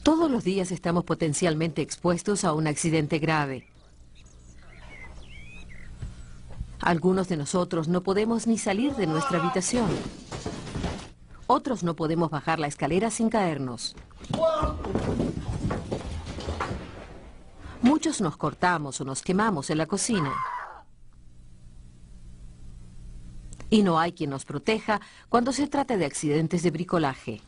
Todos los días estamos potencialmente expuestos a un accidente grave. Algunos de nosotros no podemos ni salir de nuestra habitación. Otros no podemos bajar la escalera sin caernos. Muchos nos cortamos o nos quemamos en la cocina. Y no hay quien nos proteja cuando se trata de accidentes de bricolaje.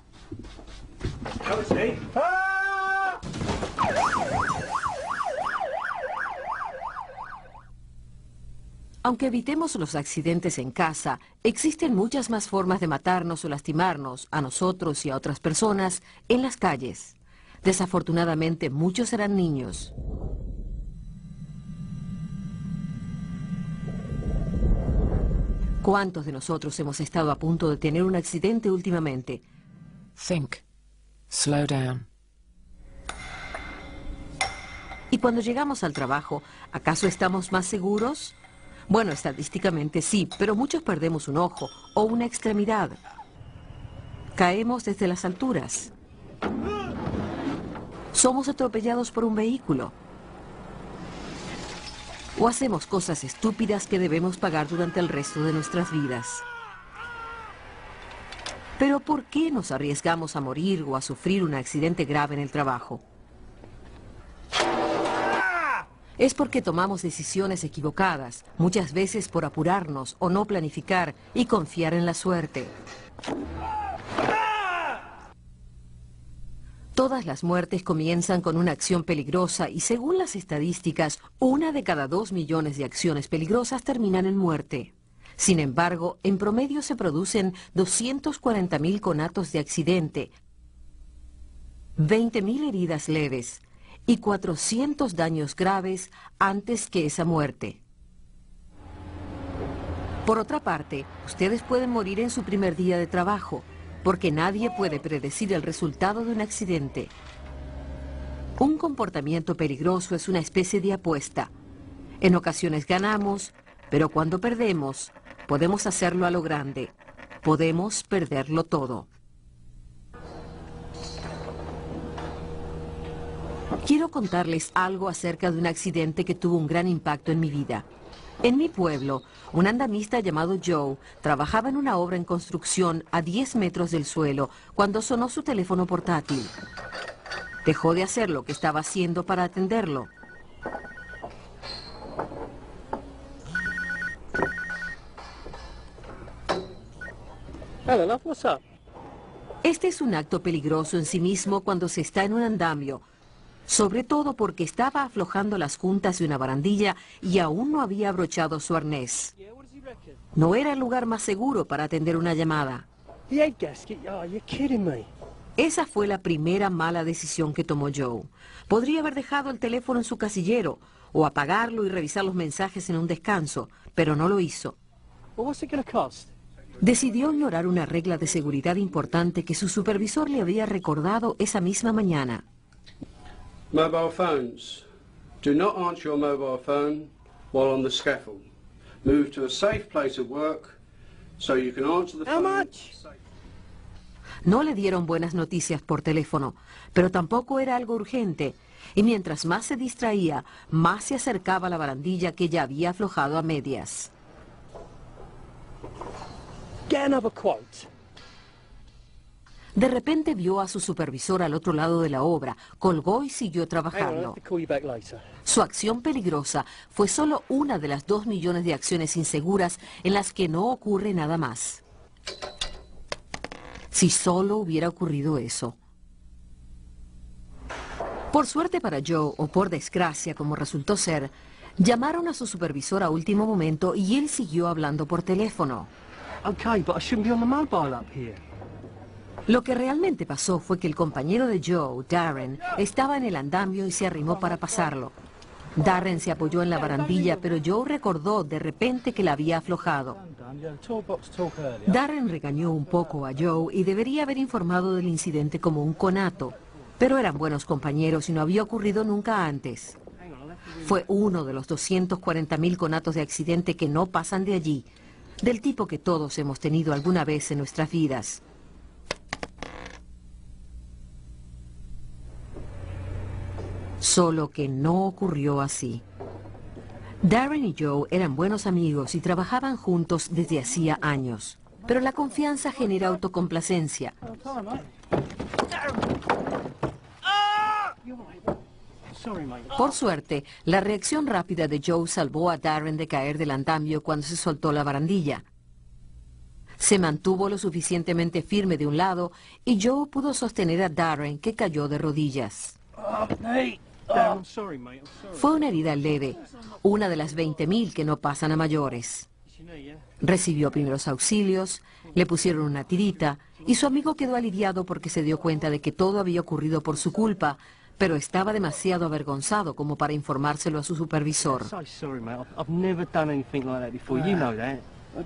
Aunque evitemos los accidentes en casa, existen muchas más formas de matarnos o lastimarnos, a nosotros y a otras personas, en las calles. Desafortunadamente, muchos serán niños. ¿Cuántos de nosotros hemos estado a punto de tener un accidente últimamente? Think. Slow down. Y cuando llegamos al trabajo, ¿acaso estamos más seguros? Bueno, estadísticamente sí, pero muchos perdemos un ojo o una extremidad. Caemos desde las alturas. Somos atropellados por un vehículo. O hacemos cosas estúpidas que debemos pagar durante el resto de nuestras vidas. Pero ¿por qué nos arriesgamos a morir o a sufrir un accidente grave en el trabajo? Es porque tomamos decisiones equivocadas, muchas veces por apurarnos o no planificar y confiar en la suerte. Todas las muertes comienzan con una acción peligrosa y según las estadísticas, 1 de cada 2 millones de acciones peligrosas terminan en muerte. Sin embargo, en promedio se producen 240.000 conatos de accidente, 20.000 heridas leves y 400 daños graves antes que esa muerte. Por otra parte, ustedes pueden morir en su primer día de trabajo, porque nadie puede predecir el resultado de un accidente. Un comportamiento peligroso es una especie de apuesta. En ocasiones ganamos, pero cuando perdemos, podemos hacerlo a lo grande. Podemos perderlo todo. Quiero contarles algo acerca de un accidente que tuvo un gran impacto en mi vida. En mi pueblo, un andamista llamado Joe trabajaba en una obra en construcción a 10 metros del suelo cuando sonó su teléfono portátil. Dejó de hacer lo que estaba haciendo para atenderlo. Hello, love, what's up? Este es un acto peligroso en sí mismo cuando se está en un andamio, sobre todo porque estaba aflojando las juntas de una barandilla y aún no había abrochado su arnés. No era el lugar más seguro para atender una llamada. The egg gasket? Oh, you're kidding me. Esa fue la primera mala decisión que tomó Joe. Podría haber dejado el teléfono en su casillero o apagarlo y revisar los mensajes en un descanso, pero no lo hizo. Well, what's it going to cost? Decidió ignorar una regla de seguridad importante que su supervisor le había recordado esa misma mañana. Mobile phones. Do not answer your mobile phone while on the scaffold. Move to a safe place of work so you can answer the phone. How much? No le dieron buenas noticias por teléfono, pero tampoco era algo urgente. Y mientras más se distraía, más se acercaba a la barandilla que ya había aflojado a medias. Get another quote. De repente vio a su supervisor al otro lado de la obra, colgó y siguió Hang on, I'll trabajando. have to call you back later. Su acción peligrosa fue solo una de las 2 millones de acciones inseguras en las que no ocurre nada más. Si solo hubiera ocurrido eso. Por suerte para Joe, o por desgracia como resultó ser, llamaron a su supervisor a último momento y él siguió hablando por teléfono. Okay, but I shouldn't be on the mobile up here. Lo que realmente pasó fue que el compañero de Joe, Darren, estaba en el andamio y se arrimó para pasarlo. Darren se apoyó en la barandilla, pero Joe recordó de repente que la había aflojado. Darren regañó un poco a Joe y debería haber informado del incidente como un conato, pero eran buenos compañeros y no había ocurrido nunca antes. Fue uno de los 240.000 conatos de accidente que no pasan de allí, del tipo que todos hemos tenido alguna vez en nuestras vidas. Solo que no ocurrió así. Darren y Joe eran buenos amigos y trabajaban juntos desde hacía años. Pero la confianza genera autocomplacencia. Sorry, mate. Por suerte, la reacción rápida de Joe salvó a Darren de caer del andamio cuando se soltó la barandilla. Se mantuvo lo suficientemente firme de un lado y Joe pudo sostener a Darren, que cayó de rodillas. Hey. I'm sorry, mate. I'm sorry. Fue una herida leve, una de las 20.000 que no pasan a mayores. Recibió primeros auxilios, le pusieron una tirita y su amigo quedó aliviado porque se dio cuenta de que todo había ocurrido por su culpa, pero estaba demasiado avergonzado como para informárselo a su supervisor. So sorry, mate. I've never done anything like that before. You know that.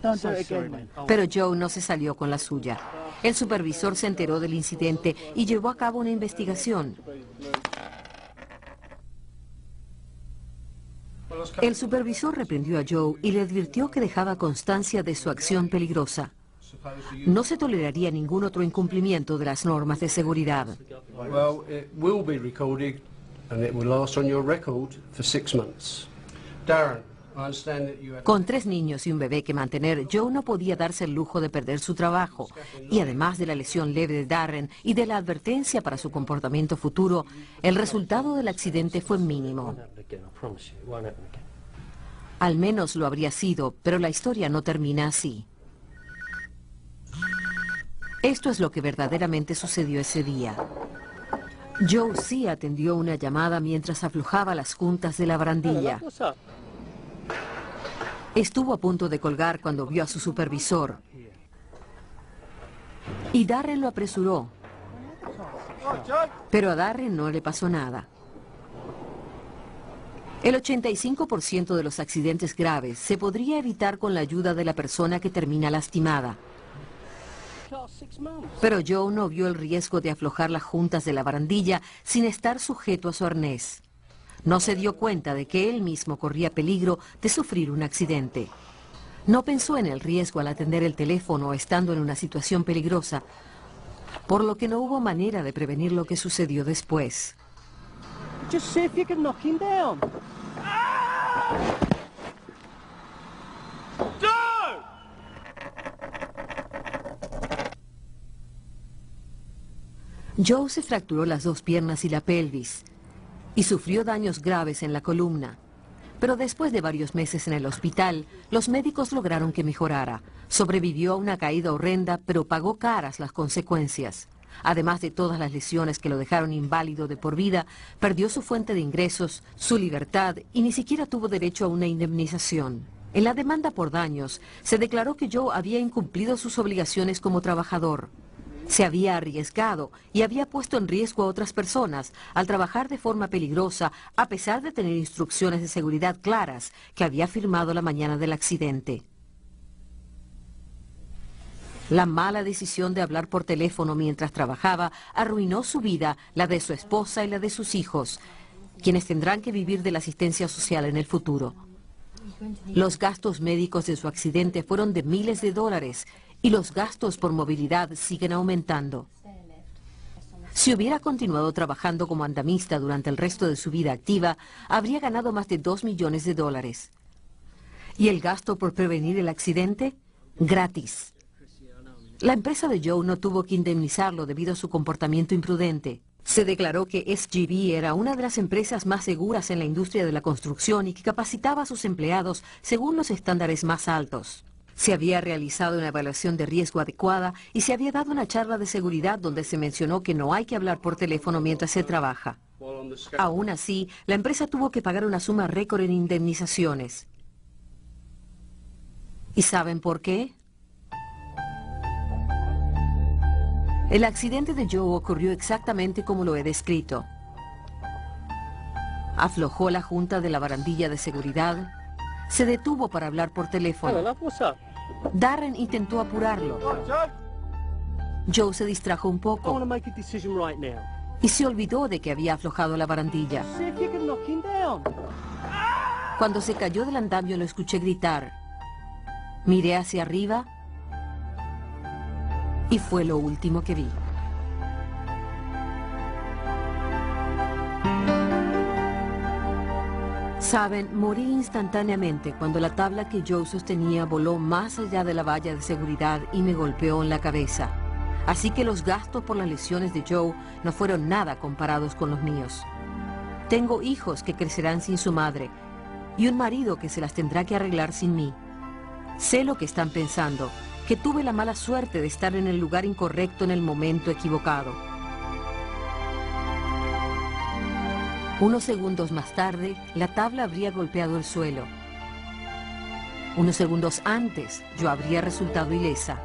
Don't So do it sorry, again, mate. mate. Oh, Pero Joe no se salió con la suya. El supervisor se enteró del incidente y llevó a cabo una investigación. El supervisor reprendió a Joe y le advirtió que dejaba constancia de su acción peligrosa. No se toleraría ningún otro incumplimiento de las normas de seguridad. Well, it will be recorded and it will last on your record for 6 months. Darren, I understand that you have... Con 3 niños y un bebé que mantener, Joe no podía darse el lujo de perder su trabajo. Y además de la lesión leve de Darren y de la advertencia para su comportamiento futuro, el resultado del accidente fue mínimo. Again, I promise you, it won't happen again. Al menos lo habría sido, pero la historia no termina así. Esto es lo que verdaderamente sucedió ese día. Joe sí atendió una llamada mientras aflojaba las juntas de la barandilla. What's up? Estuvo a punto de colgar cuando vio a su supervisor. Y Darren lo apresuró. Pero a Darren no le pasó nada. El 85% de los accidentes graves se podría evitar con la ayuda de la persona que termina lastimada. Class 6 months. Pero Joe no vio el riesgo de aflojar las juntas de la barandilla sin estar sujeto a su arnés. No se dio cuenta de que él mismo corría peligro de sufrir un accidente. No pensó en el riesgo al atender el teléfono estando en una situación peligrosa, por lo que no hubo manera de prevenir lo que sucedió después. Just see if you can knock him down. Joe se fracturó las 2 piernas y la pelvis y sufrió daños graves en la columna. Pero después de varios meses en el hospital, los médicos lograron que mejorara. Sobrevivió a una caída horrenda, pero pagó caras las consecuencias. Además de todas las lesiones que lo dejaron inválido de por vida, perdió su fuente de ingresos, su libertad y ni siquiera tuvo derecho a una indemnización. En la demanda por daños, se declaró que Joe había incumplido sus obligaciones como trabajador. Se había arriesgado y había puesto en riesgo a otras personas al trabajar de forma peligrosa, a pesar de tener instrucciones de seguridad claras que había firmado la mañana del accidente. La mala decisión de hablar por teléfono mientras trabajaba arruinó su vida, la de su esposa y la de sus hijos, quienes tendrán que vivir de la asistencia social en el futuro. Los gastos médicos de su accidente fueron de miles de dólares y los gastos por movilidad siguen aumentando. Si hubiera continuado trabajando como andamista durante el resto de su vida activa, habría ganado más de $2 millones. ¿Y el gasto por prevenir el accidente? Gratis. La empresa de Joe no tuvo que indemnizarlo debido a su comportamiento imprudente. Se declaró que SGV era una de las empresas más seguras en la industria de la construcción y que capacitaba a sus empleados según los estándares más altos. Se había realizado una evaluación de riesgo adecuada y se había dado una charla de seguridad donde se mencionó que no hay que hablar por teléfono mientras se trabaja. Aún así, la empresa tuvo que pagar una suma récord en indemnizaciones. ¿Y saben por qué? El accidente de Joe ocurrió exactamente como lo he descrito. Aflojó la junta de la barandilla de seguridad, se detuvo para hablar por Hello, teléfono. love. What's up? Darren intentó apurarlo. Joe se distrajo un I want to poco make a decision right now. y se olvidó de que había aflojado la barandilla. See if you can knock him down. Cuando se cayó del andamio lo escuché gritar. Miré hacia arriba y fue lo último que vi. Saben, morí instantáneamente cuando la tabla que Joe sostenía voló más allá de la valla de seguridad y me golpeó en la cabeza. Así que los gastos por las lesiones de Joe no fueron nada comparados con los míos. Tengo hijos que crecerán sin su madre y un marido que se las tendrá que arreglar sin mí. Sé lo que están pensando, que tuve la mala suerte de estar en el lugar incorrecto en el momento equivocado. Unos segundos más tarde, la tabla habría golpeado el suelo. Unos segundos antes, yo habría resultado ilesa.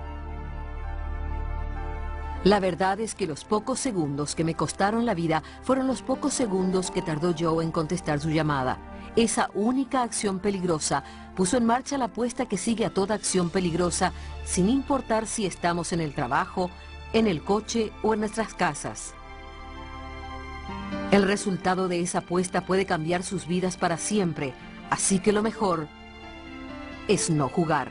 La verdad es que los pocos segundos que me costaron la vida fueron los pocos segundos que tardó Joe en contestar su llamada. Esa única acción peligrosa puso en marcha la apuesta que sigue a toda acción peligrosa, sin importar si estamos en el trabajo, en el coche o en nuestras casas. El resultado de esa apuesta puede cambiar sus vidas para siempre, así que lo mejor es no jugar.